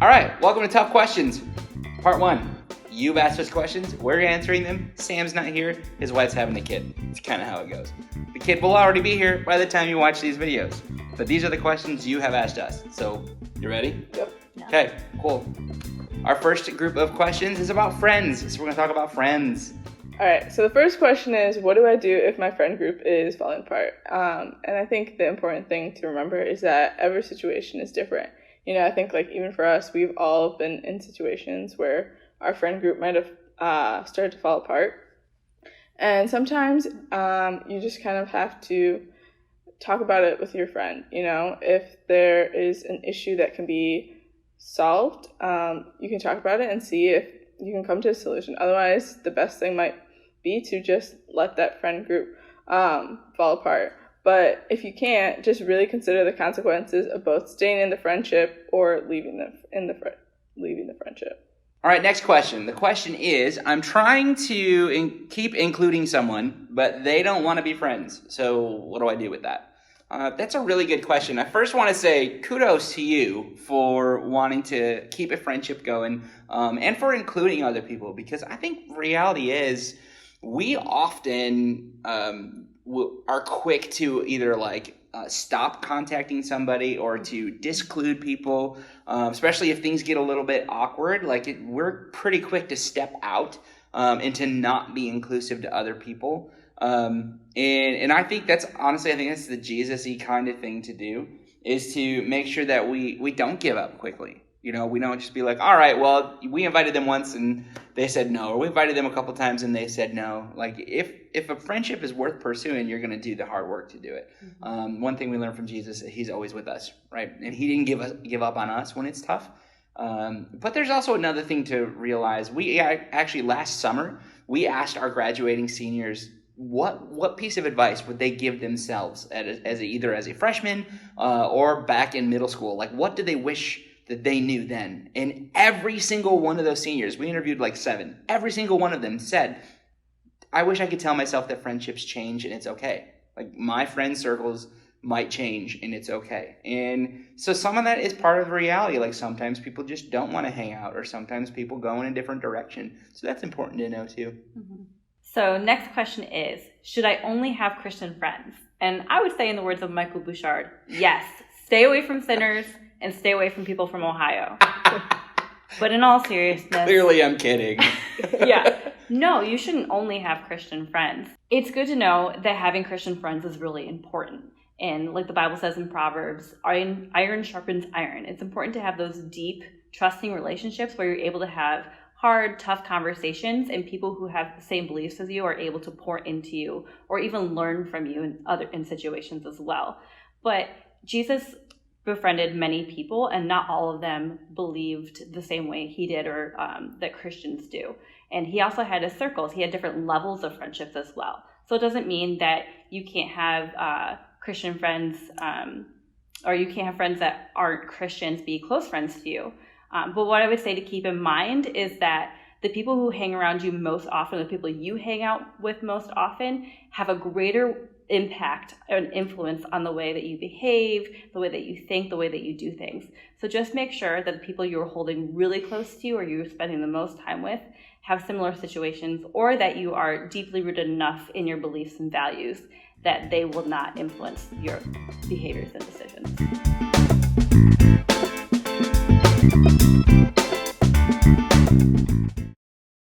All right, welcome to Tough Questions, Part 1. You've asked us questions, we're answering them. Sam's not here, his wife's having a kid. It's kind of how it goes. The kid will already be here by the time you watch these videos. But these are the questions you have asked us. So, you ready? Yep. Yeah. Okay, cool. Our first group of questions is about friends. So we're going to talk about friends. All right, so the first question is, what do I do if my friend group is falling apart? And I think the important thing to remember is that every situation is different. You know, I think like even for us, we've all been in situations where our friend group might have started to fall apart. And sometimes you just kind of have to talk about it with your friend. You know, if there is an issue that can be solved, you can talk about it and see if you can come to a solution. Otherwise, the best thing might be to just let that friend group fall apart. But if you can't, just really consider the consequences of both staying in the friendship or leaving the friendship. All right, next question. The question is, I'm trying to keep including someone, but they don't want to be friends. So what do I do with that? That's a really good question. I first want to say kudos to you for wanting to keep a friendship going and for including other people, because I think reality is we often are quick to either stop contacting somebody or to disclude people, especially if things get a little bit awkward. We're pretty quick to step out and to not be inclusive to other people. And I think that's the Jesus-y kind of thing to do, is to make sure that we don't give up quickly. You know, we don't just be like, all right, well, we invited them once and they said no, or we invited them a couple times and they said no. Like, if a friendship is worth pursuing, you're going to do the hard work to do it. Mm-hmm. One thing we learned from Jesus, he's always with us, right? And he didn't give up on us when it's tough. But there's also another thing to realize. We actually, last summer, we asked our graduating seniors what piece of advice would they give themselves either as a freshman or back in middle school. Like, what do they wish that they knew then? And every single one of those seniors, we interviewed 7, every single one of them said, I wish I could tell myself that friendships change and it's okay. Like, my friend circles might change and it's okay. And so some of that is part of the reality. Like, sometimes people just don't want to hang out, or sometimes people go in a different direction. So that's important to know too. Mm-hmm. So next question is, should I only have Christian friends? And I would say, in the words of Michael Bouchard, yes, stay away from sinners and stay away from people from Ohio. But in all seriousness... Clearly I'm kidding. Yeah. No, you shouldn't only have Christian friends. It's good to know that having Christian friends is really important. And like the Bible says in Proverbs, iron sharpens iron. It's important to have those deep, trusting relationships where you're able to have hard, tough conversations, and people who have the same beliefs as you are able to pour into you or even learn from you in situations as well. But Jesus befriended many people, and not all of them believed the same way he did, or that Christians do. And he also had his circles. He had different levels of friendships as well. So it doesn't mean that you can't have Christian friends, or you can't have friends that aren't Christians be close friends to you. But what I would say to keep in mind is that the people who hang around you most often, the people you hang out with most often, have a greater impact and influence on the way that you behave, the way that you think, the way that you do things. So just make sure that the people you're holding really close to you, or you're spending the most time with, have similar situations, or that you are deeply rooted enough in your beliefs and values that they will not influence your behaviors and decisions.